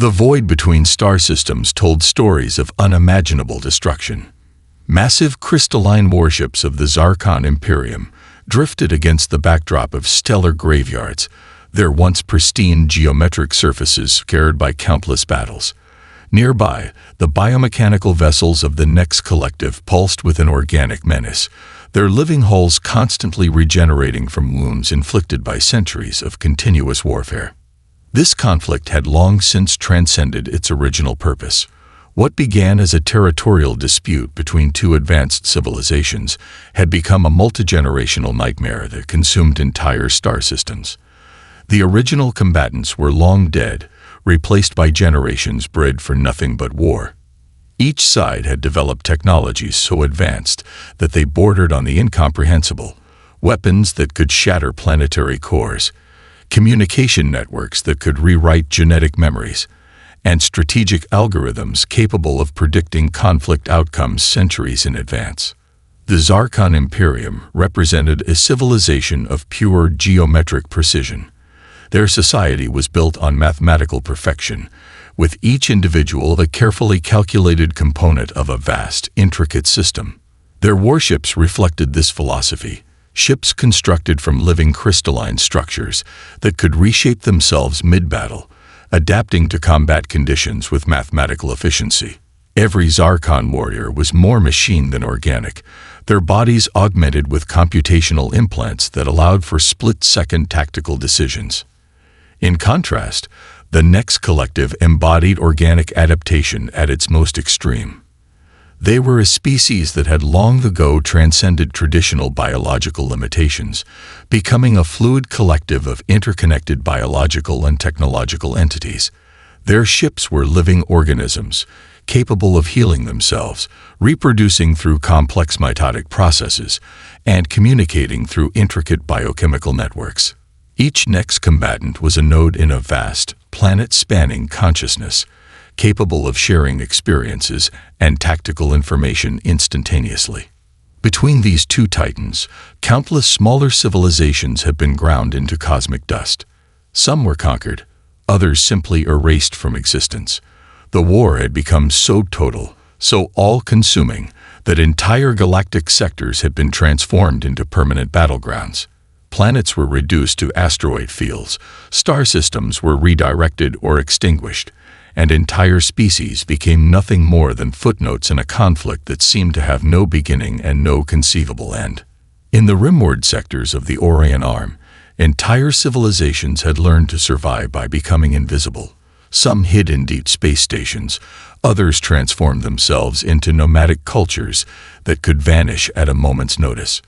The void between star systems told stories of unimaginable destruction. Massive crystalline warships of the Zarkon Imperium drifted against the backdrop of stellar graveyards, their once pristine geometric surfaces scarred by countless battles. Nearby, the biomechanical vessels of the Nex Collective pulsed with an organic menace, their living hulls constantly regenerating from wounds inflicted by centuries of continuous warfare. This conflict had long since transcended its original purpose. What began as a territorial dispute between two advanced civilizations had become a multi-generational nightmare that consumed entire star systems. The original combatants were long dead, replaced by generations bred for nothing but war. Each side had developed technologies so advanced that they bordered on the incomprehensible, weapons that could shatter planetary cores, communication networks that could rewrite genetic memories, and strategic algorithms capable of predicting conflict outcomes centuries in advance. The Zarkon Imperium represented a civilization of pure geometric precision. Their society was built on mathematical perfection, with each individual a carefully calculated component of a vast, intricate system. Their warships reflected this philosophy, ships constructed from living crystalline structures that could reshape themselves mid-battle, adapting to combat conditions with mathematical efficiency. Every Zarkon warrior was more machine than organic, their bodies augmented with computational implants that allowed for split-second tactical decisions. In contrast, the Nex Collective embodied organic adaptation at its most extreme. They were a species that had long ago transcended traditional biological limitations, becoming a fluid collective of interconnected biological and technological entities. Their ships were living organisms, capable of healing themselves, reproducing through complex mitotic processes, and communicating through intricate biochemical networks. Each Nex combatant was a node in a vast, planet-spanning consciousness, capable of sharing experiences and tactical information instantaneously. Between these two titans, countless smaller civilizations have been ground into cosmic dust. Some were conquered, others simply erased from existence. The war had become so total, so all-consuming, that entire galactic sectors had been transformed into permanent battlegrounds. Planets were reduced to asteroid fields, star systems were redirected or extinguished, and entire species became nothing more than footnotes in a conflict that seemed to have no beginning and no conceivable end. In the rimward sectors of the Orion Arm, entire civilizations had learned to survive by becoming invisible. Some hid in deep space stations, others transformed themselves into nomadic cultures that could vanish at a moment's notice.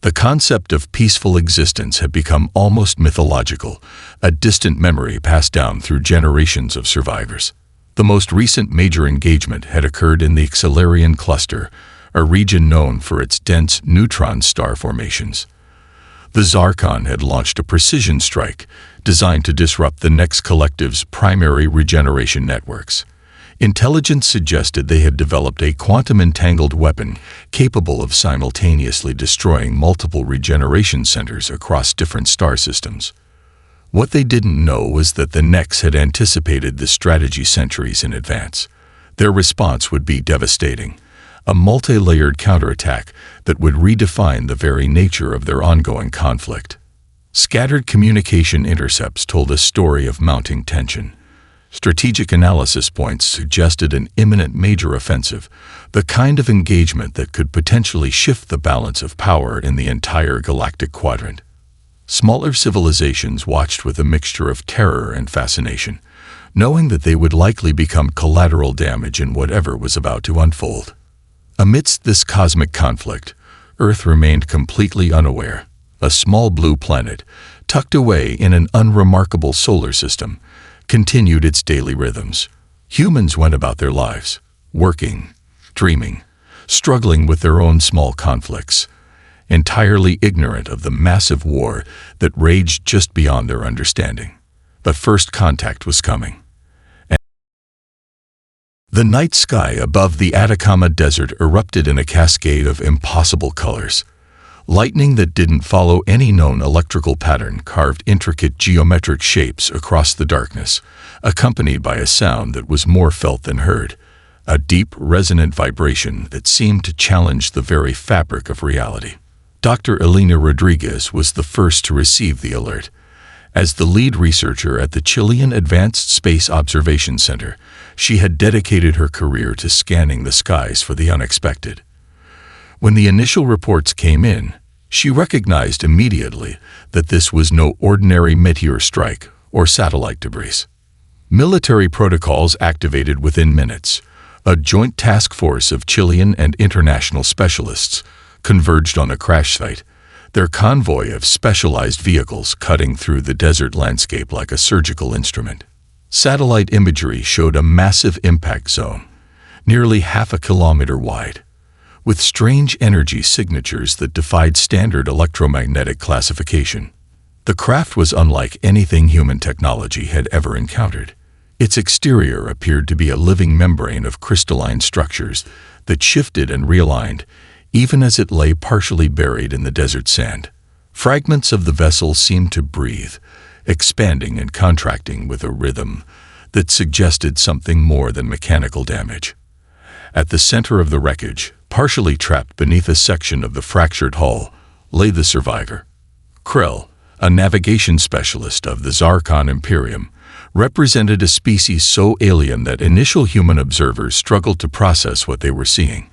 The concept of peaceful existence had become almost mythological, a distant memory passed down through generations of survivors. The most recent major engagement had occurred in the Xalarian cluster, a region known for its dense neutron star formations. The Zarkon had launched a precision strike designed to disrupt the Nex Collective's primary regeneration networks. Intelligence suggested they had developed a quantum-entangled weapon capable of simultaneously destroying multiple regeneration centers across different star systems. What they didn't know was that the Nex had anticipated this strategy centuries in advance. Their response would be devastating, a multi-layered counterattack that would redefine the very nature of their ongoing conflict. Scattered communication intercepts told a story of mounting tension. Strategic analysis points suggested an imminent major offensive, the kind of engagement that could potentially shift the balance of power in the entire galactic quadrant. Smaller civilizations watched with a mixture of terror and fascination, knowing that they would likely become collateral damage in whatever was about to unfold. Amidst this cosmic conflict, Earth remained completely unaware. A small blue planet, tucked away in an unremarkable solar system, continued its daily rhythms. Humans went about their lives, working, dreaming, struggling with their own small conflicts, entirely ignorant of the massive war that raged just beyond their understanding. But first contact was coming. The night sky above the Atacama Desert erupted in a cascade of impossible colors. Lightning that didn't follow any known electrical pattern carved intricate geometric shapes across the darkness, accompanied by a sound that was more felt than heard, a deep, resonant vibration that seemed to challenge the very fabric of reality. Dr. Elena Rodriguez was the first to receive the alert. As the lead researcher at the Chilean Advanced Space Observation Center, she had dedicated her career to scanning the skies for the unexpected. When the initial reports came in, she recognized immediately that this was no ordinary meteor strike or satellite debris. Military protocols activated within minutes. A joint task force of Chilean and international specialists converged on a crash site, their convoy of specialized vehicles cutting through the desert landscape like a surgical instrument. Satellite imagery showed a massive impact zone, nearly half a kilometer wide, with strange energy signatures that defied standard electromagnetic classification. The craft was unlike anything human technology had ever encountered. Its exterior appeared to be a living membrane of crystalline structures that shifted and realigned, even as it lay partially buried in the desert sand. Fragments of the vessel seemed to breathe, expanding and contracting with a rhythm that suggested something more than mechanical damage. At the center of the wreckage, partially trapped beneath a section of the fractured hull, lay the survivor. Krell, a navigation specialist of the Zarkon Imperium, represented a species so alien that initial human observers struggled to process what they were seeing.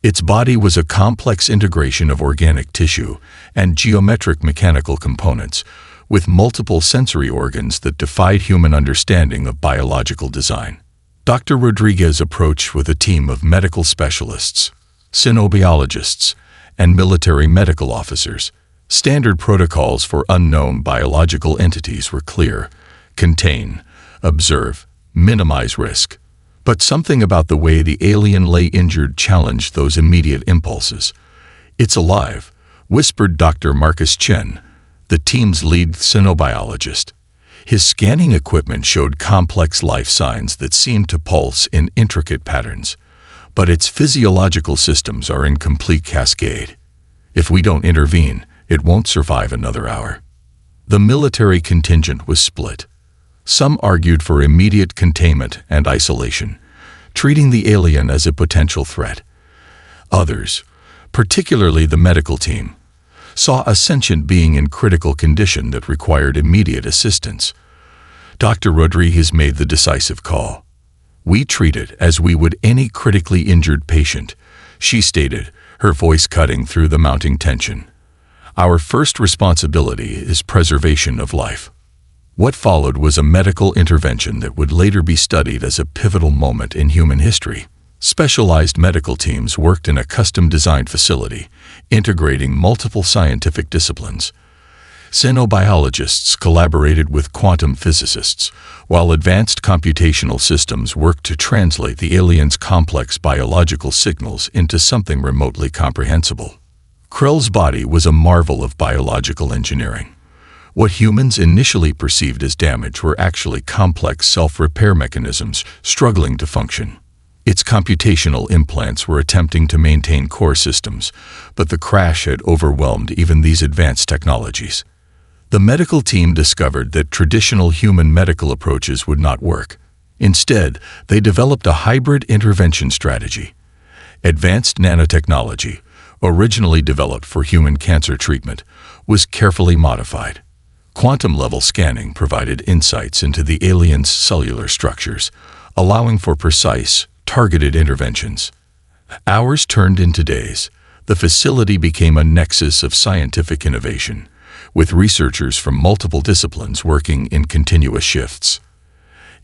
Its body was a complex integration of organic tissue and geometric mechanical components, with multiple sensory organs that defied human understanding of biological design. Dr. Rodriguez approached with a team of medical specialists, cynobiologists, and military medical officers. Standard protocols for unknown biological entities were clear: contain, observe, minimize risk. But something about the way the alien lay injured challenged those immediate impulses. "It's alive," whispered Dr. Marcus Chen, the team's lead cynobiologist. His scanning equipment showed complex life signs that seemed to pulse in intricate patterns, but its physiological systems are in complete cascade. If we don't intervene, it won't survive another hour. The military contingent was split. Some argued for immediate containment and isolation, treating the alien as a potential threat. Others, particularly the medical team, saw Ascension being in critical condition that required immediate assistance. Dr. Rodriguez made the decisive call. "We treat it as we would any critically injured patient," she stated, her voice cutting through the mounting tension. "Our first responsibility is preservation of life." What followed was a medical intervention that would later be studied as a pivotal moment in human history. Specialized medical teams worked in a custom-designed facility, integrating multiple scientific disciplines. Cynobiologists collaborated with quantum physicists, while advanced computational systems worked to translate the alien's complex biological signals into something remotely comprehensible. Krell's body was a marvel of biological engineering. What humans initially perceived as damage were actually complex self-repair mechanisms struggling to function. Its computational implants were attempting to maintain core systems, but the crash had overwhelmed even these advanced technologies. The medical team discovered that traditional human medical approaches would not work. Instead, they developed a hybrid intervention strategy. Advanced nanotechnology, originally developed for human cancer treatment, was carefully modified. Quantum-level scanning provided insights into the alien's cellular structures, allowing for precise, targeted interventions. Hours turned into days. The facility became a nexus of scientific innovation, with researchers from multiple disciplines working in continuous shifts.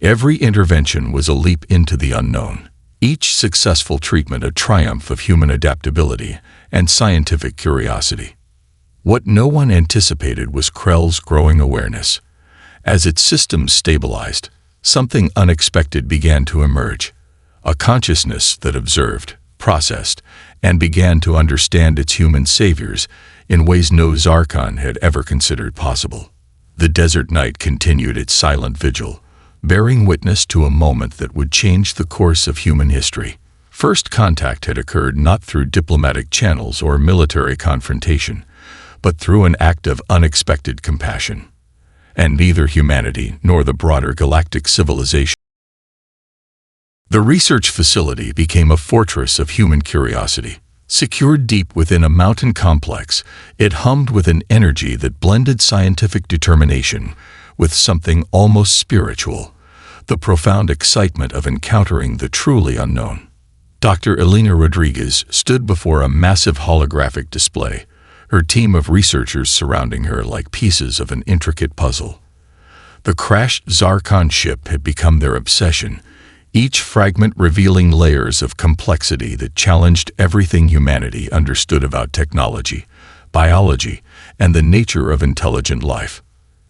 Every intervention was a leap into the unknown, each successful treatment a triumph of human adaptability and scientific curiosity. What no one anticipated was Krell's growing awareness. As its systems stabilized, something unexpected began to emerge, a consciousness that observed, processed, and began to understand its human saviors in ways no Zarkon had ever considered possible. The desert night continued its silent vigil, bearing witness to a moment that would change the course of human history. First contact had occurred not through diplomatic channels or military confrontation, but through an act of unexpected compassion. And neither humanity nor the broader galactic civilization. The research facility became a fortress of human curiosity. Secured deep within a mountain complex, it hummed with an energy that blended scientific determination with something almost spiritual, the profound excitement of encountering the truly unknown. Dr. Elena Rodriguez stood before a massive holographic display, her team of researchers surrounding her like pieces of an intricate puzzle. The crashed Zarkon ship had become their obsession, each fragment revealing layers of complexity that challenged everything humanity understood about technology, biology, and the nature of intelligent life.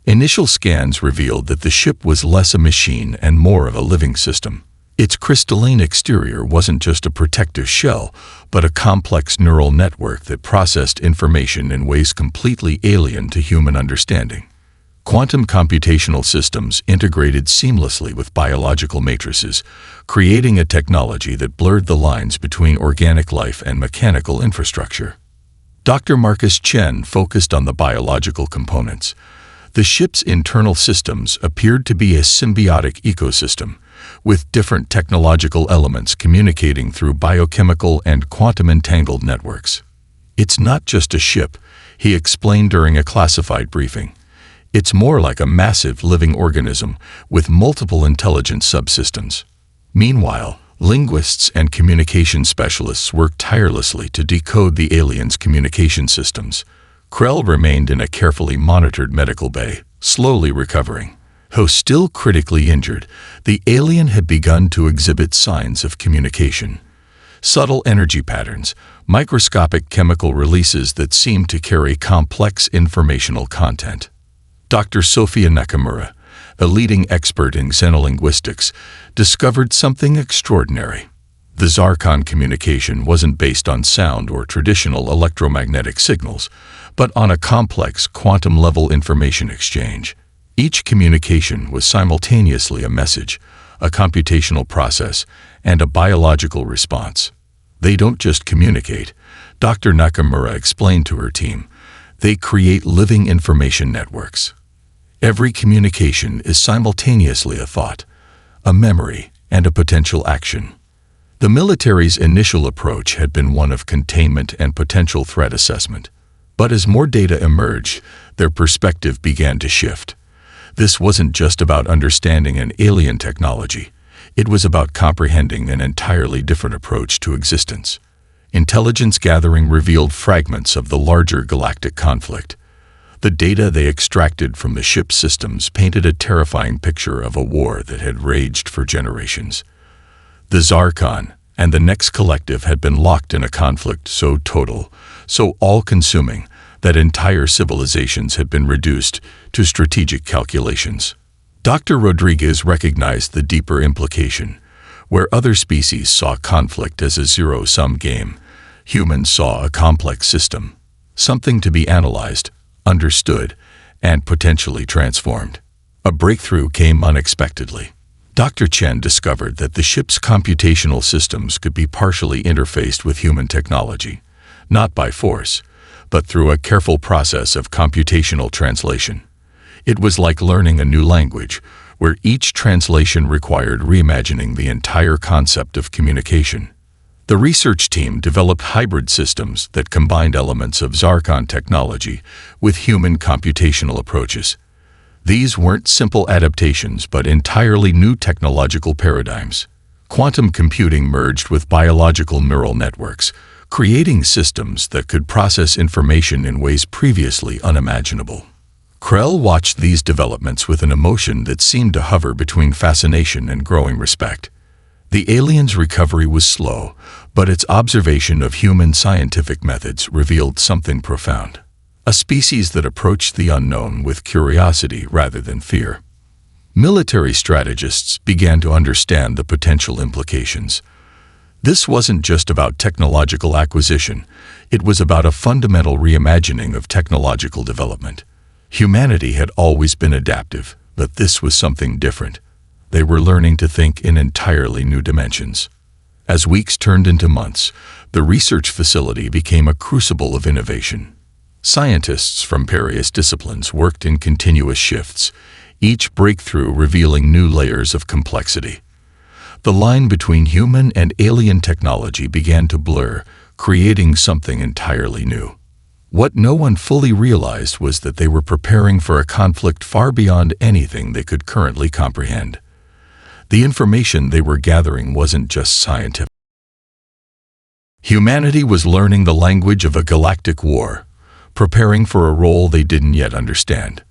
Initial scans revealed that the ship was less a machine and more of a living system. Its crystalline exterior wasn't just a protective shell, but a complex neural network that processed information in ways completely alien to human understanding. Quantum computational systems integrated seamlessly with biological matrices, creating a technology that blurred the lines between organic life and mechanical infrastructure. Dr. Marcus Chen focused on the biological components. The ship's internal systems appeared to be a symbiotic ecosystem, with different technological elements communicating through biochemical and quantum-entangled networks. "It's not just a ship," he explained during a classified briefing. "It's more like a massive living organism with multiple intelligent subsystems." Meanwhile, linguists and communication specialists worked tirelessly to decode the aliens' communication systems. Krell remained in a carefully monitored medical bay, slowly recovering. Though still critically injured, the alien had begun to exhibit signs of communication. Subtle energy patterns, microscopic chemical releases that seemed to carry complex informational content. Dr. Sophia Nakamura, a leading expert in xenolinguistics, discovered something extraordinary. The Zarkon communication wasn't based on sound or traditional electromagnetic signals, but on a complex quantum-level information exchange. Each communication was simultaneously a message, a computational process, and a biological response. "They don't just communicate," Dr. Nakamura explained to her team. "They create living information networks. Every communication is simultaneously a thought, a memory, and a potential action." The military's initial approach had been one of containment and potential threat assessment. But as more data emerged, their perspective began to shift. This wasn't just about understanding an alien technology. It was about comprehending an entirely different approach to existence. Intelligence gathering revealed fragments of the larger galactic conflict. The data they extracted from the ship's systems painted a terrifying picture of a war that had raged for generations. The Zarkon and the Next Collective had been locked in a conflict so total, so all-consuming, that entire civilizations had been reduced to strategic calculations. Dr. Rodriguez recognized the deeper implication. Where other species saw conflict as a zero-sum game, humans saw a complex system, something to be analyzed, understood, and potentially transformed. A breakthrough came unexpectedly. Dr. Chen discovered that the ship's computational systems could be partially interfaced with human technology, not by force, but through a careful process of computational translation. It was like learning a new language, where each translation required reimagining the entire concept of communication. The research team developed hybrid systems that combined elements of Zarkon technology with human computational approaches. These weren't simple adaptations but entirely new technological paradigms. Quantum computing merged with biological neural networks, creating systems that could process information in ways previously unimaginable. Krell watched these developments with an emotion that seemed to hover between fascination and growing respect. The alien's recovery was slow, but its observation of human scientific methods revealed something profound. A species that approached the unknown with curiosity rather than fear. Military strategists began to understand the potential implications. This wasn't just about technological acquisition, it was about a fundamental reimagining of technological development. Humanity had always been adaptive, but this was something different. They were learning to think in entirely new dimensions. As weeks turned into months, the research facility became a crucible of innovation. Scientists from various disciplines worked in continuous shifts, each breakthrough revealing new layers of complexity. The line between human and alien technology began to blur, creating something entirely new. What no one fully realized was that they were preparing for a conflict far beyond anything they could currently comprehend. The information they were gathering wasn't just scientific. Humanity was learning the language of a galactic war, preparing for a role they didn't yet understand.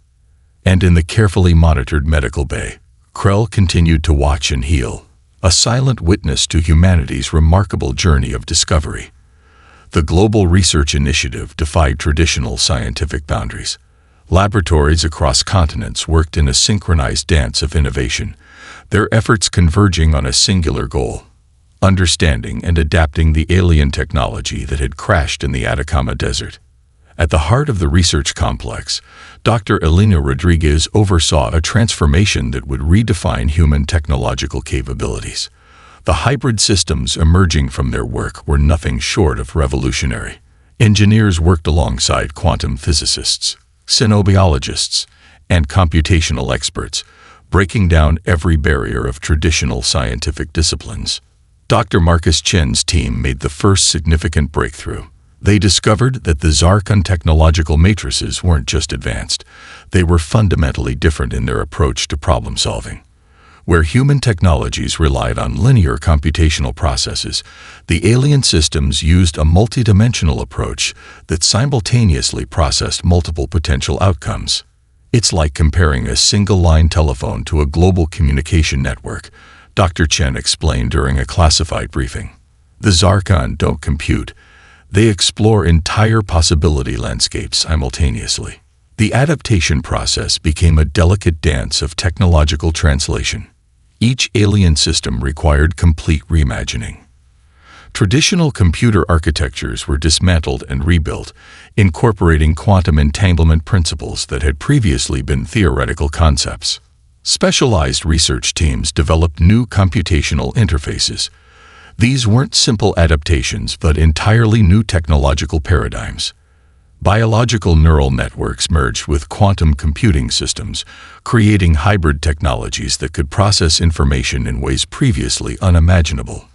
And in the carefully monitored medical bay, Krell continued to watch and heal, a silent witness to humanity's remarkable journey of discovery. The Global Research Initiative defied traditional scientific boundaries. Laboratories across continents worked in a synchronized dance of innovation, their efforts converging on a singular goal: understanding and adapting the alien technology that had crashed in the Atacama Desert. At the heart of the research complex, Dr. Elena Rodriguez oversaw a transformation that would redefine human technological capabilities. The hybrid systems emerging from their work were nothing short of revolutionary. Engineers worked alongside quantum physicists, xenobiologists, and computational experts, breaking down every barrier of traditional scientific disciplines. Dr. Marcus Chen's team made the first significant breakthrough. They discovered that the Zarkon technological matrices weren't just advanced, they were fundamentally different in their approach to problem solving. Where human technologies relied on linear computational processes, the alien systems used a multidimensional approach that simultaneously processed multiple potential outcomes. It's like comparing a single-line telephone to a global communication network, Dr. Chen explained during a classified briefing. The Zarkon don't compute. They explore entire possibility landscapes simultaneously. The adaptation process became a delicate dance of technological translation. Each alien system required complete reimagining. Traditional computer architectures were dismantled and rebuilt, incorporating quantum entanglement principles that had previously been theoretical concepts. Specialized research teams developed new computational interfaces. These weren't simple adaptations, but entirely new technological paradigms. Biological neural networks merged with quantum computing systems, creating hybrid technologies that could process information in ways previously unimaginable.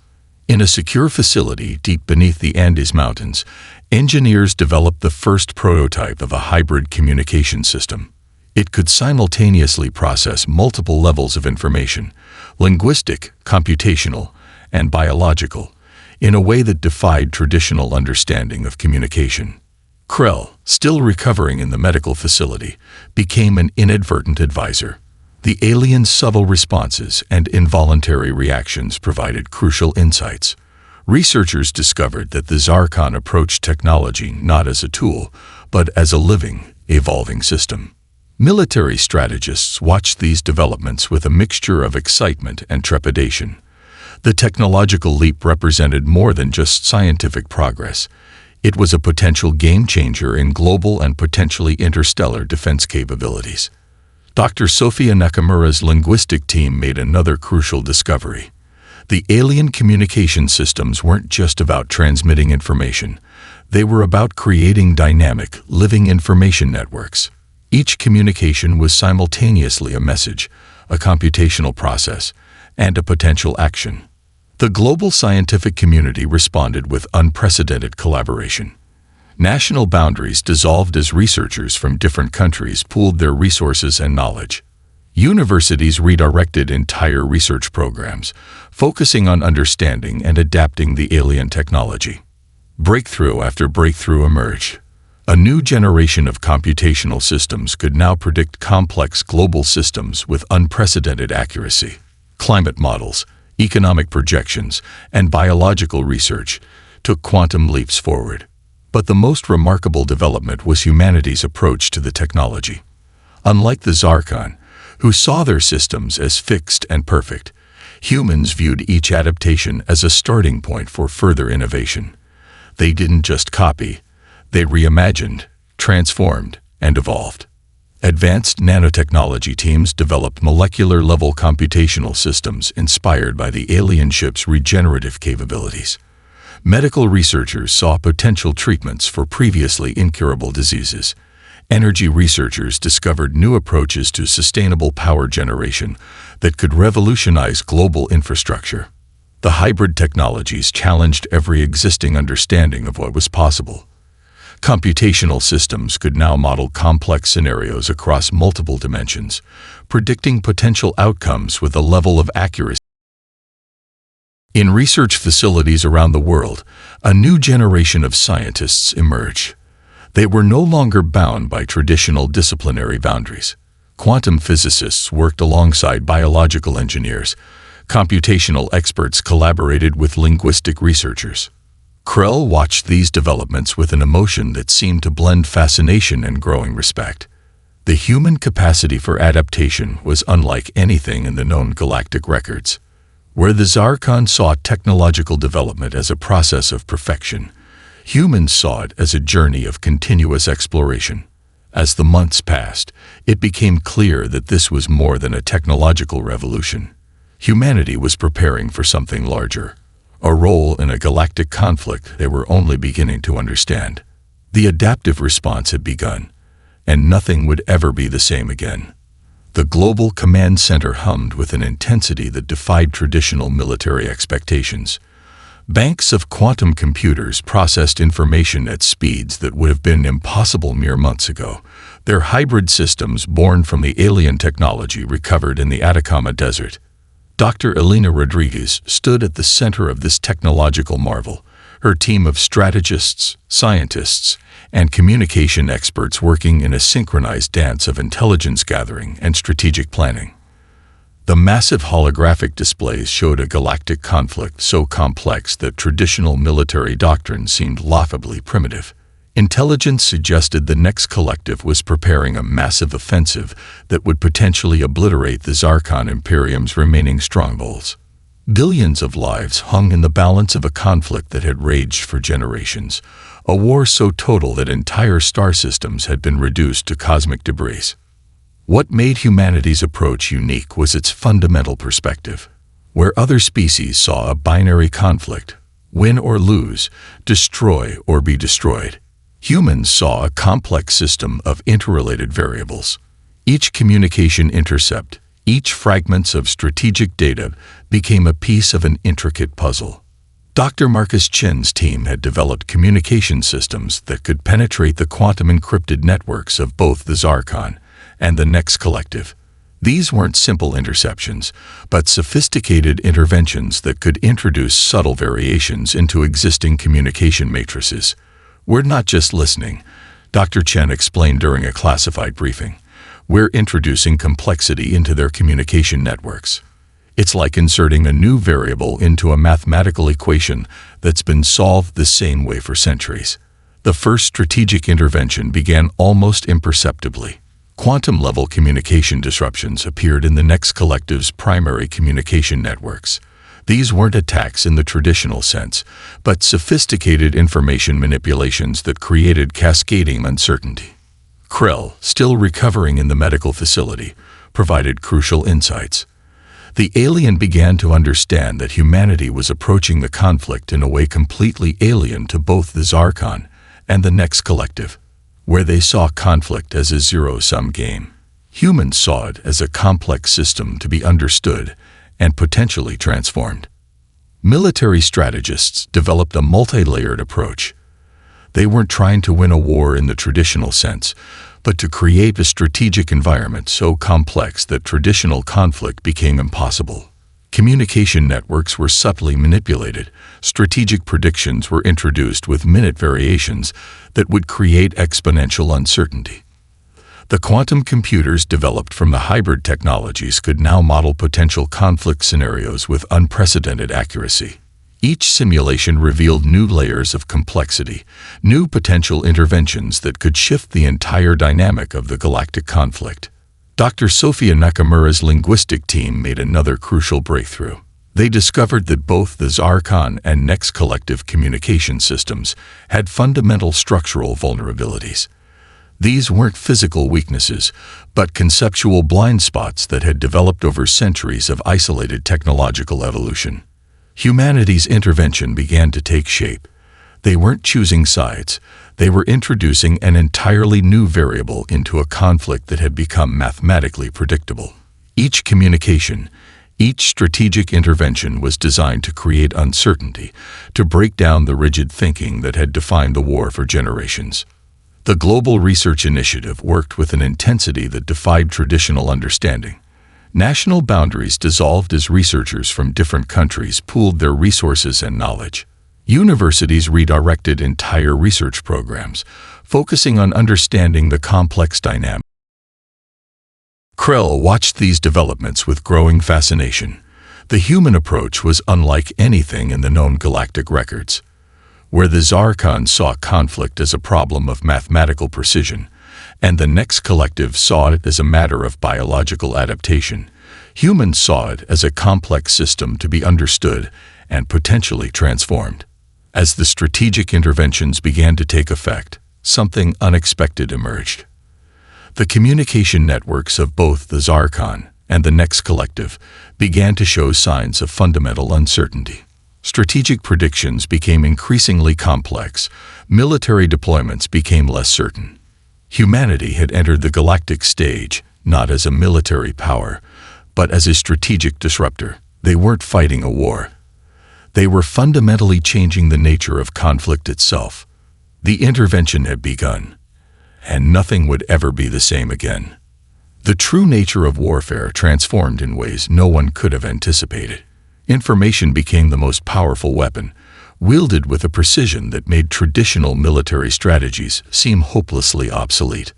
In a secure facility deep beneath the Andes Mountains, engineers developed the first prototype of a hybrid communication system. It could simultaneously process multiple levels of information: linguistic, computational, and biological, in a way that defied traditional understanding of communication. Krell, still recovering in the medical facility, became an inadvertent advisor. The alien's subtle responses and involuntary reactions provided crucial insights. Researchers discovered that the Zarkon approached technology not as a tool, but as a living, evolving system. Military strategists watched these developments with a mixture of excitement and trepidation. The technological leap represented more than just scientific progress. It was a potential game-changer in global and potentially interstellar defense capabilities. Dr. Sofia Nakamura's linguistic team made another crucial discovery. The alien communication systems weren't just about transmitting information. They were about creating dynamic, living information networks. Each communication was simultaneously a message, a computational process, and a potential action. The global scientific community responded with unprecedented collaboration. National boundaries dissolved as researchers from different countries pooled their resources and knowledge. Universities redirected entire research programs, focusing on understanding and adapting the alien technology. Breakthrough after breakthrough emerged. A new generation of computational systems could now predict complex global systems with unprecedented accuracy. Climate models, economic projections, and biological research took quantum leaps forward. But the most remarkable development was humanity's approach to the technology. Unlike the Zarkon, who saw their systems as fixed and perfect, humans viewed each adaptation as a starting point for further innovation. They didn't just copy, they reimagined, transformed, and evolved. Advanced nanotechnology teams developed molecular-level computational systems inspired by the alien ship's regenerative capabilities. Medical researchers saw potential treatments for previously incurable diseases. Energy researchers discovered new approaches to sustainable power generation that could revolutionize global infrastructure. The hybrid technologies challenged every existing understanding of what was possible. Computational systems could now model complex scenarios across multiple dimensions, predicting potential outcomes with a level of accuracy. In research facilities around the world, a new generation of scientists emerged. They were no longer bound by traditional disciplinary boundaries. Quantum physicists worked alongside biological engineers. Computational experts collaborated with linguistic researchers. Krell watched these developments with an emotion that seemed to blend fascination and growing respect. The human capacity for adaptation was unlike anything in the known galactic records. Where the Zarkon saw technological development as a process of perfection, humans saw it as a journey of continuous exploration. As the months passed, it became clear that this was more than a technological revolution. Humanity was preparing for something larger, a role in a galactic conflict they were only beginning to understand. The adaptive response had begun, and nothing would ever be the same again. The global command center hummed with an intensity that defied traditional military expectations. Banks of quantum computers processed information at speeds that would have been impossible mere months ago. Their hybrid systems, born from the alien technology recovered in the Atacama Desert. Dr. Elena Rodriguez stood at the center of this technological marvel, her team of strategists, scientists, and communication experts working in a synchronized dance of intelligence gathering and strategic planning. The massive holographic displays showed a galactic conflict so complex that traditional military doctrine seemed laughably primitive. Intelligence suggested the next collective was preparing a massive offensive that would potentially obliterate the Zarkon Imperium's remaining strongholds. Billions of lives hung in the balance of a conflict that had raged for generations, a war so total that entire star systems had been reduced to cosmic debris. What made humanity's approach unique was its fundamental perspective. Where other species saw a binary conflict, win or lose, destroy or be destroyed, humans saw a complex system of interrelated variables. Each communication intercept, each fragments of strategic data became a piece of an intricate puzzle. Dr. Marcus Chen's team had developed communication systems that could penetrate the quantum encrypted networks of both the Zarkon and the next collective. These weren't simple interceptions, but sophisticated interventions that could introduce subtle variations into existing communication matrices. We're not just listening, Dr. Chen explained during a classified briefing. We're introducing complexity into their communication networks. It's like inserting a new variable into a mathematical equation that's been solved the same way for centuries. The first strategic intervention began almost imperceptibly. Quantum-level communication disruptions appeared in the next collective's primary communication networks. These weren't attacks in the traditional sense, but sophisticated information manipulations that created cascading uncertainty. Krell, still recovering in the medical facility, provided crucial insights. The alien began to understand that humanity was approaching the conflict in a way completely alien to both the Zarkon and the next collective. Where they saw conflict as a zero-sum game, humans saw it as a complex system to be understood and potentially transformed. Military strategists developed a multi-layered approach. They weren't trying to win a war in the traditional sense, but to create a strategic environment so complex that traditional conflict became impossible. Communication networks were subtly manipulated. Strategic predictions were introduced with minute variations that would create exponential uncertainty. The quantum computers developed from the hybrid technologies could now model potential conflict scenarios with unprecedented accuracy. Each simulation revealed new layers of complexity, new potential interventions that could shift the entire dynamic of the galactic conflict. Dr. Sofia Nakamura's linguistic team made another crucial breakthrough. They discovered that both the Zarkon and Next collective communication systems had fundamental structural vulnerabilities. These weren't physical weaknesses, but conceptual blind spots that had developed over centuries of isolated technological evolution. Humanity's intervention began to take shape. They weren't choosing sides. They were introducing an entirely new variable into a conflict that had become mathematically predictable. Each communication, each strategic intervention was designed to create uncertainty, to break down the rigid thinking that had defined the war for generations. The Global Research Initiative worked with an intensity that defied traditional understanding. National boundaries dissolved as researchers from different countries pooled their resources and knowledge. Universities redirected entire research programs, focusing on understanding the complex dynamics. Krell watched these developments with growing fascination. The human approach was unlike anything in the known galactic records. Where the Zarkon saw conflict as a problem of mathematical precision, and the next collective saw it as a matter of biological adaptation, humans saw it as a complex system to be understood and potentially transformed. As the strategic interventions began to take effect, something unexpected emerged. The communication networks of both the Zarkon and the next collective began to show signs of fundamental uncertainty. Strategic predictions became increasingly complex. Military deployments became less certain. Humanity had entered the galactic stage, not as a military power, but as a strategic disruptor. They weren't fighting a war. They were fundamentally changing the nature of conflict itself. The intervention had begun, and nothing would ever be the same again. The true nature of warfare transformed in ways no one could have anticipated. Information became the most powerful weapon, wielded with a precision that made traditional military strategies seem hopelessly obsolete.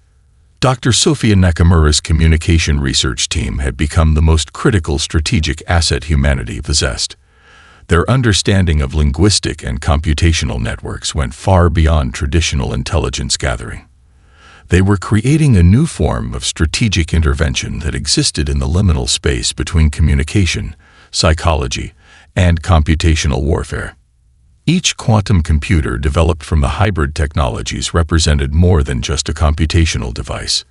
Dr. Sofia Nakamura's communication research team had become the most critical strategic asset humanity possessed. Their understanding of linguistic and computational networks went far beyond traditional intelligence gathering. They were creating a new form of strategic intervention that existed in the liminal space between communication, psychology, and computational warfare. Each quantum computer developed from the hybrid technologies represented more than just a computational device.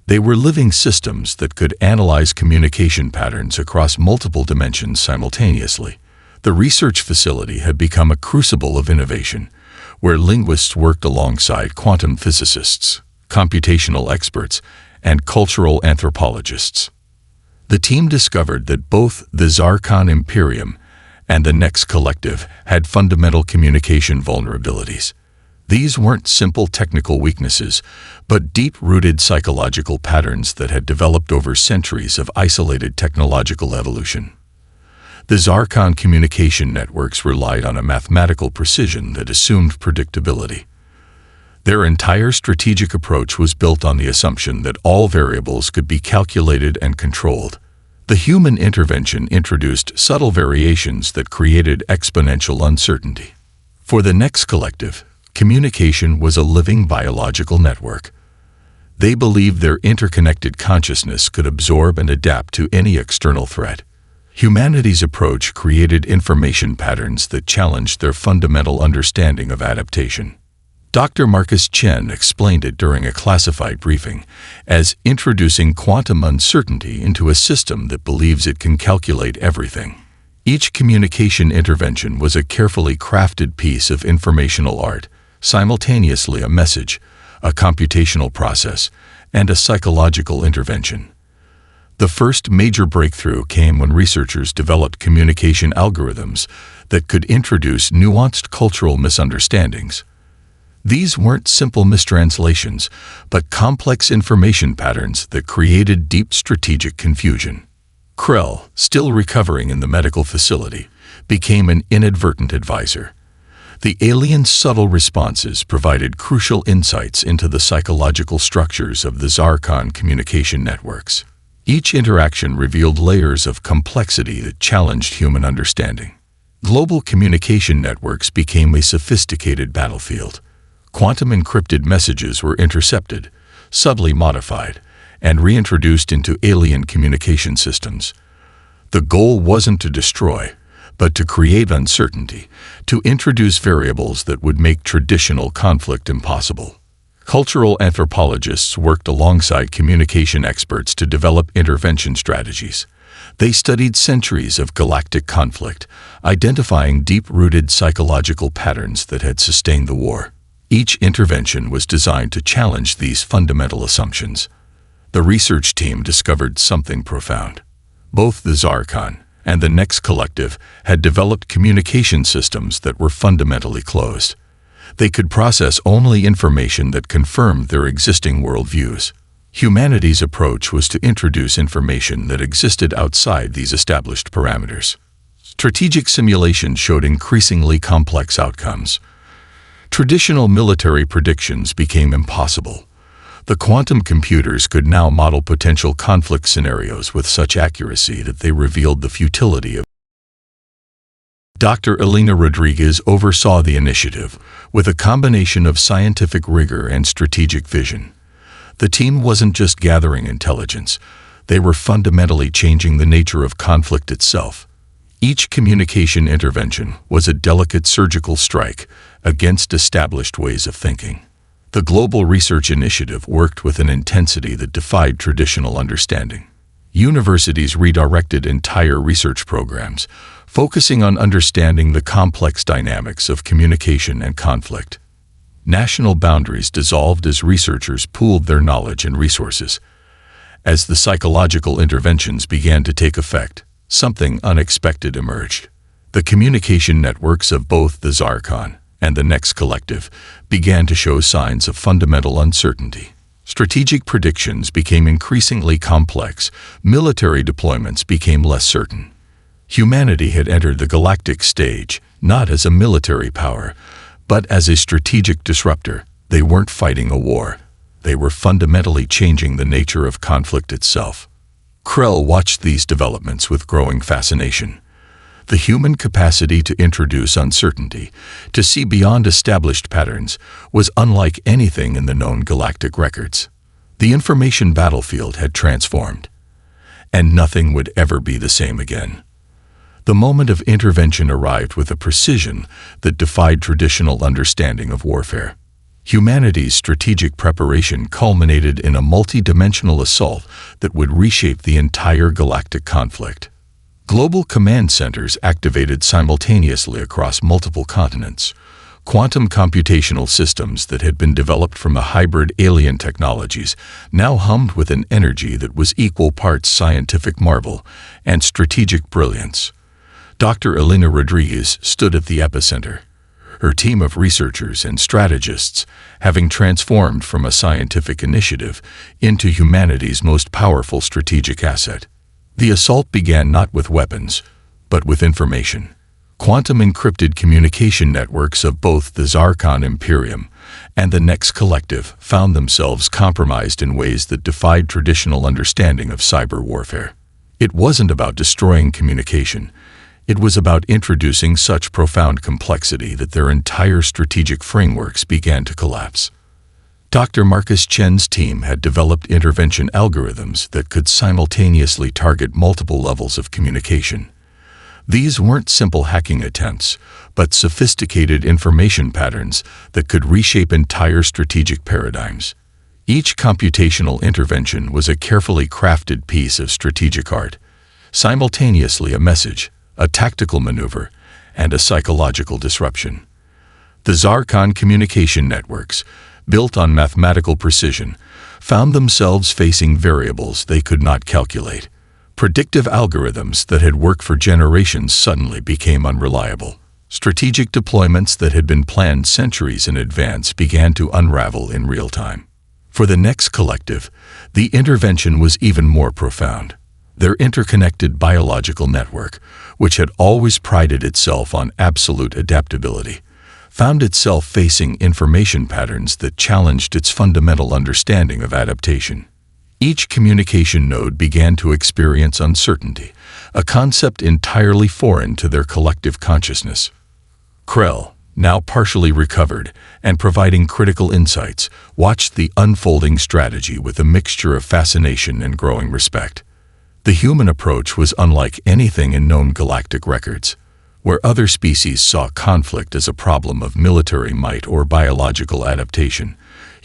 They were living systems that could analyze communication patterns across multiple dimensions simultaneously. The research facility had become a crucible of innovation, where linguists worked alongside quantum physicists, computational experts, and cultural anthropologists. The team discovered that both the Zarkon Imperium and the Next Collective had fundamental communication vulnerabilities. These weren't simple technical weaknesses, but deep-rooted psychological patterns that had developed over centuries of isolated technological evolution. The Zarkon communication networks relied on a mathematical precision that assumed predictability. Their entire strategic approach was built on the assumption that all variables could be calculated and controlled. The human intervention introduced subtle variations that created exponential uncertainty. For the Next Collective, communication was a living biological network. They believed their interconnected consciousness could absorb and adapt to any external threat. Humanity's approach created information patterns that challenged their fundamental understanding of adaptation. Dr. Marcus Chen explained it during a classified briefing as introducing quantum uncertainty into a system that believes it can calculate everything. Each communication intervention was a carefully crafted piece of informational art, simultaneously a message, a computational process, and a psychological intervention. The first major breakthrough came when researchers developed communication algorithms that could introduce nuanced cultural misunderstandings. These weren't simple mistranslations, but complex information patterns that created deep strategic confusion. Krell, still recovering in the medical facility, became an inadvertent advisor. The alien's subtle responses provided crucial insights into the psychological structures of the Zarkon communication networks. Each interaction revealed layers of complexity that challenged human understanding. Global communication networks became a sophisticated battlefield. Quantum encrypted messages were intercepted, subtly modified, and reintroduced into alien communication systems. The goal wasn't to destroy, but to create uncertainty, to introduce variables that would make traditional conflict impossible. Cultural anthropologists worked alongside communication experts to develop intervention strategies. They studied centuries of galactic conflict, identifying deep-rooted psychological patterns that had sustained the war. Each intervention was designed to challenge these fundamental assumptions. The research team discovered something profound. Both the Zarkon and the Next Collective had developed communication systems that were fundamentally closed. They could process only information that confirmed their existing worldviews. Humanity's approach was to introduce information that existed outside these established parameters. Strategic simulation showed increasingly complex outcomes. Traditional military predictions became impossible. The quantum computers could now model potential conflict scenarios with such accuracy that they revealed the futility of. Dr. Elena Rodriguez oversaw the initiative with a combination of scientific rigor and strategic vision. The team wasn't just gathering intelligence, they were fundamentally changing the nature of conflict itself. Each communication intervention was a delicate surgical strike against established ways of thinking. The Global Research Initiative worked with an intensity that defied traditional understanding. Universities redirected entire research programs, focusing on understanding the complex dynamics of communication and conflict. National boundaries dissolved as researchers pooled their knowledge and resources. As the psychological interventions began to take effect, something unexpected emerged. The communication networks of both the Zarkon and the Next Collective began to show signs of fundamental uncertainty. Strategic predictions became increasingly complex, military deployments became less certain. Humanity had entered the galactic stage, not as a military power, but as a strategic disruptor. They weren't fighting a war. They were fundamentally changing the nature of conflict itself. Krell watched these developments with growing fascination. The human capacity to introduce uncertainty, to see beyond established patterns, was unlike anything in the known galactic records. The information battlefield had transformed, and nothing would ever be the same again. The moment of intervention arrived with a precision that defied traditional understanding of warfare. Humanity's strategic preparation culminated in a multi-dimensional assault that would reshape the entire galactic conflict. Global command centers activated simultaneously across multiple continents. Quantum computational systems that had been developed from a hybrid alien technologies now hummed with an energy that was equal parts scientific marvel and strategic brilliance. Dr. Elena Rodriguez stood at the epicenter, her team of researchers and strategists having transformed from a scientific initiative into humanity's most powerful strategic asset. The assault began not with weapons, but with information. Quantum encrypted communication networks of both the Zarkon Imperium and the Next Collective found themselves compromised in ways that defied traditional understanding of cyber warfare. It wasn't about destroying communication. It was about introducing such profound complexity that their entire strategic frameworks began to collapse. Dr. Marcus Chen's team had developed intervention algorithms that could simultaneously target multiple levels of communication. These weren't simple hacking attempts, but sophisticated information patterns that could reshape entire strategic paradigms. Each computational intervention was a carefully crafted piece of strategic art, simultaneously a message, a tactical maneuver, and a psychological disruption. The Zarkon communication networks, built on mathematical precision, found themselves facing variables they could not calculate. Predictive algorithms that had worked for generations suddenly became unreliable. Strategic deployments that had been planned centuries in advance began to unravel in real time. For the Next Collective, the intervention was even more profound. Their interconnected biological network, which had always prided itself on absolute adaptability, found itself facing information patterns that challenged its fundamental understanding of adaptation. Each communication node began to experience uncertainty, a concept entirely foreign to their collective consciousness. Krell, now partially recovered and providing critical insights, watched the unfolding strategy with a mixture of fascination and growing respect. The human approach was unlike anything in known galactic records. Where other species saw conflict as a problem of military might or biological adaptation,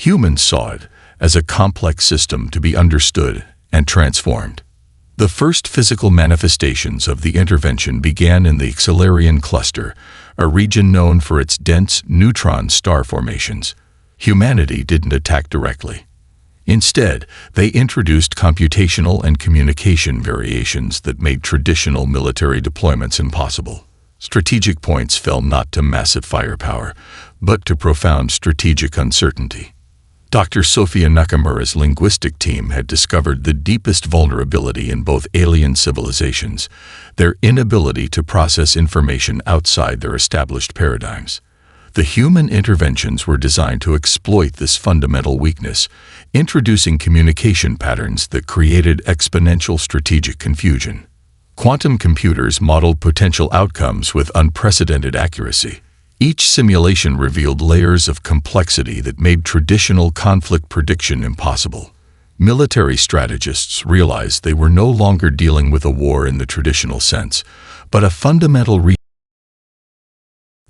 Humans saw it as a complex system to be understood and transformed. The first physical manifestations of the intervention began in the Xalarian cluster, a region known for its dense neutron star formations. Humanity didn't attack directly. Instead, they introduced computational and communication variations that made traditional military deployments impossible. Strategic points fell not to massive firepower, but to profound strategic uncertainty. Dr. Sofia Nakamura's linguistic team had discovered the deepest vulnerability in both alien civilizations, their inability to process information outside their established paradigms. The human interventions were designed to exploit this fundamental weakness, introducing communication patterns that created exponential strategic confusion. Quantum computers modeled potential outcomes with unprecedented accuracy. Each simulation revealed layers of complexity that made traditional conflict prediction impossible. Military strategists realized they were no longer dealing with a war in the traditional sense, but a fundamental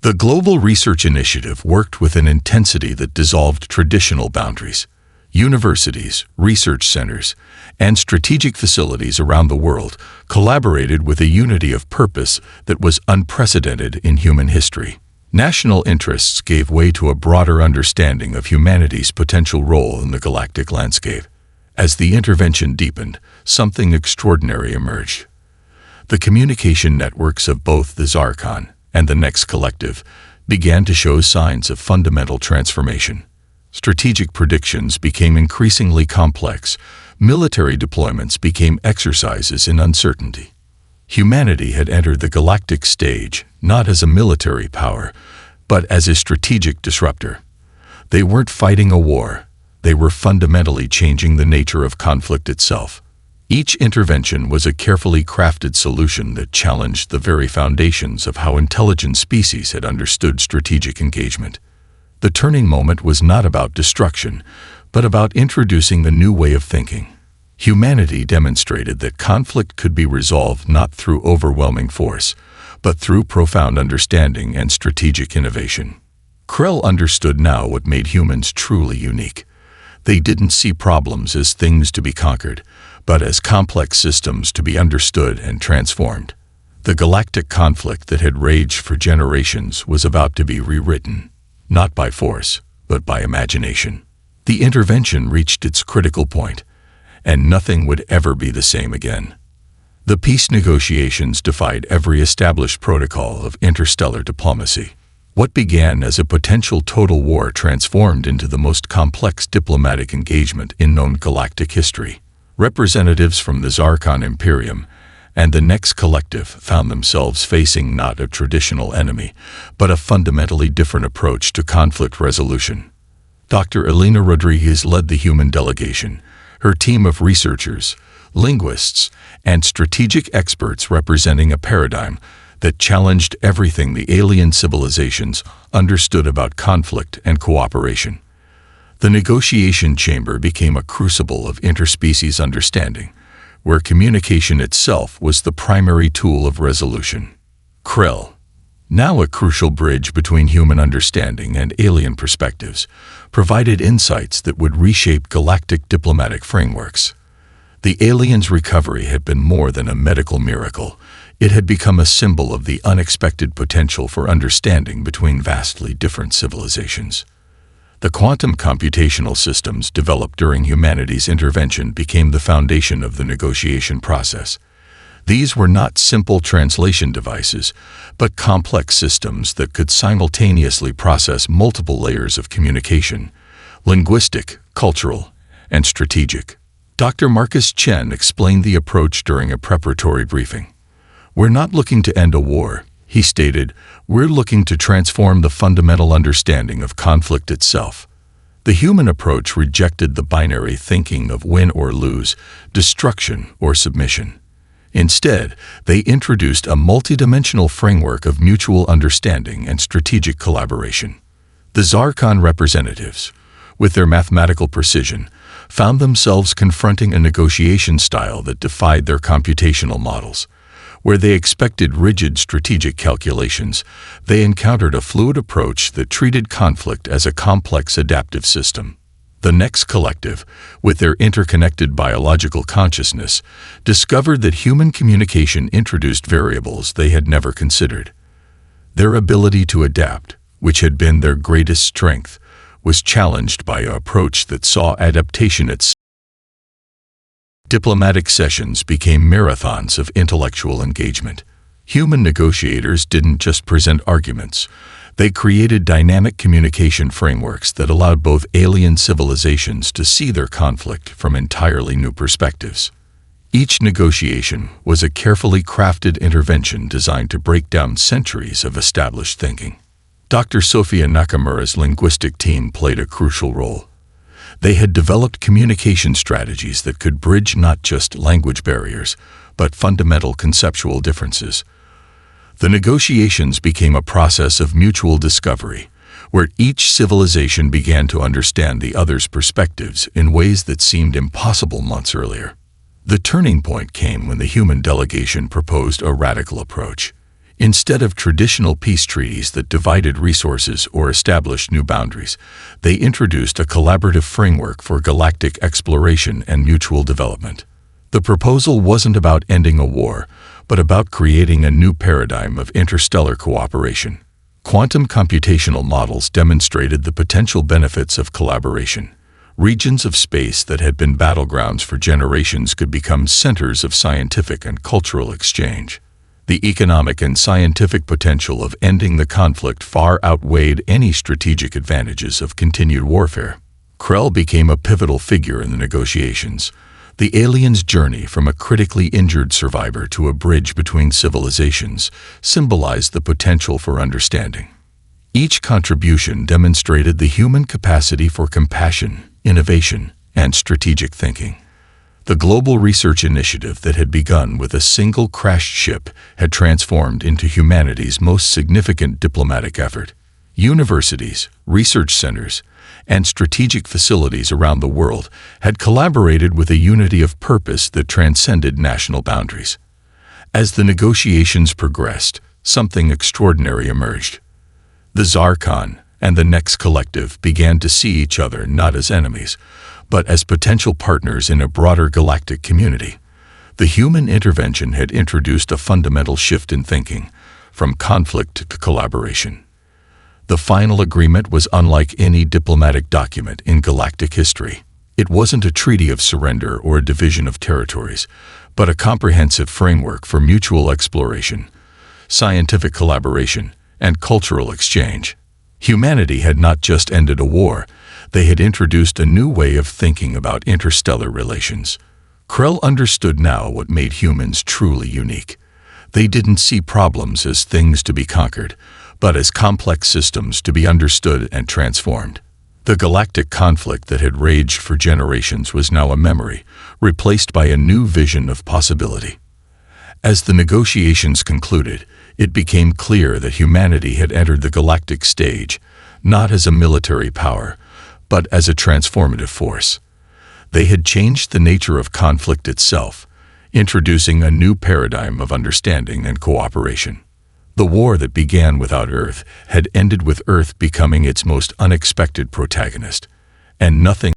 The Global Research Initiative worked with an intensity that dissolved traditional boundaries. Universities, research centers, and strategic facilities around the world collaborated with a unity of purpose that was unprecedented in human history. National interests gave way to a broader understanding of humanity's potential role in the galactic landscape. As the intervention deepened, something extraordinary emerged. The communication networks of both the Zarkon and the Next Collective began to show signs of fundamental transformation. Strategic predictions became increasingly complex. Military deployments became exercises in uncertainty. Humanity had entered the galactic stage not as a military power, but as a strategic disruptor. They weren't fighting a war. They were fundamentally changing the nature of conflict itself. Each intervention was a carefully crafted solution that challenged the very foundations of how intelligent species had understood strategic engagement. The turning moment was not about destruction, but about introducing a new way of thinking. Humanity demonstrated that conflict could be resolved not through overwhelming force, but through profound understanding and strategic innovation. Krell understood now what made humans truly unique. They didn't see problems as things to be conquered, but as complex systems to be understood and transformed. The galactic conflict that had raged for generations was about to be rewritten, not by force, but by imagination. The intervention reached its critical point, and nothing would ever be the same again. The peace negotiations defied every established protocol of interstellar diplomacy. What began as a potential total war transformed into the most complex diplomatic engagement in known galactic history. Representatives from the Zarkon Imperium and the Next Collective found themselves facing not a traditional enemy, but a fundamentally different approach to conflict resolution. Dr. Elena Rodriguez led the human delegation. Her team of researchers, linguists, and strategic experts representing a paradigm that challenged everything the alien civilizations understood about conflict and cooperation. The negotiation chamber became a crucible of interspecies understanding, where communication itself was the primary tool of resolution. Krell, now a crucial bridge between human understanding and alien perspectives, provided insights that would reshape galactic diplomatic frameworks. The aliens' recovery had been more than a medical miracle. It had become a symbol of the unexpected potential for understanding between vastly different civilizations. The quantum computational systems developed during humanity's intervention became the foundation of the negotiation process. These were not simple translation devices, but complex systems that could simultaneously process multiple layers of communication: linguistic, cultural, and strategic. Dr. Marcus Chen explained the approach during a preparatory briefing. "We're not looking to end a war," he stated. "We're looking to transform the fundamental understanding of conflict itself." The human approach rejected the binary thinking of win or lose, destruction or submission. Instead, they introduced a multidimensional framework of mutual understanding and strategic collaboration. The Zarkon representatives, with their mathematical precision, found themselves confronting a negotiation style that defied their computational models. Where they expected rigid strategic calculations, they encountered a fluid approach that treated conflict as a complex adaptive system. The next collective, with their interconnected biological consciousness, discovered that human communication introduced variables they had never considered. Their ability to adapt, which had been their greatest strength, was challenged by an approach that saw adaptation at Diplomatic sessions became marathons of intellectual engagement. Human negotiators didn't just present arguments. They created dynamic communication frameworks that allowed both alien civilizations to see their conflict from entirely new perspectives. Each negotiation was a carefully crafted intervention designed to break down centuries of established thinking. Dr. Sofia Nakamura's linguistic team played a crucial role. They had developed communication strategies that could bridge not just language barriers, but fundamental conceptual differences. The negotiations became a process of mutual discovery, where each civilization began to understand the other's perspectives in ways that seemed impossible months earlier. The turning point came when the human delegation proposed a radical approach. Instead of traditional peace treaties that divided resources or established new boundaries, they introduced a collaborative framework for galactic exploration and mutual development. The proposal wasn't about ending a war, but about creating a new paradigm of interstellar cooperation. Quantum computational models demonstrated the potential benefits of collaboration. Regions of space that had been battlegrounds for generations could become centers of scientific and cultural exchange. The economic and scientific potential of ending the conflict far outweighed any strategic advantages of continued warfare. Krell became a pivotal figure in the negotiations. The alien's journey from a critically injured survivor to a bridge between civilizations symbolized the potential for understanding. Each contribution demonstrated the human capacity for compassion, innovation, and strategic thinking. The global research initiative that had begun with a single crashed ship had transformed into humanity's most significant diplomatic effort. Universities, research centers, and strategic facilities around the world had collaborated with a unity of purpose that transcended national boundaries. As the negotiations progressed, something extraordinary emerged. The Zarkon and the Next Collective began to see each other not as enemies, but as potential partners in a broader galactic community. The human intervention had introduced a fundamental shift in thinking, from conflict to collaboration. The final agreement was unlike any diplomatic document in galactic history. It wasn't a treaty of surrender or a division of territories, but a comprehensive framework for mutual exploration, scientific collaboration, and cultural exchange. Humanity had not just ended a war, they had introduced a new way of thinking about interstellar relations. Krell understood now what made humans truly unique. They didn't see problems as things to be conquered, but as complex systems to be understood and transformed. The galactic conflict that had raged for generations was now a memory, replaced by a new vision of possibility. As the negotiations concluded, it became clear that humanity had entered the galactic stage, not as a military power, but as a transformative force. They had changed the nature of conflict itself, introducing a new paradigm of understanding and cooperation. The war that began without Earth had ended with Earth becoming its most unexpected protagonist, and nothing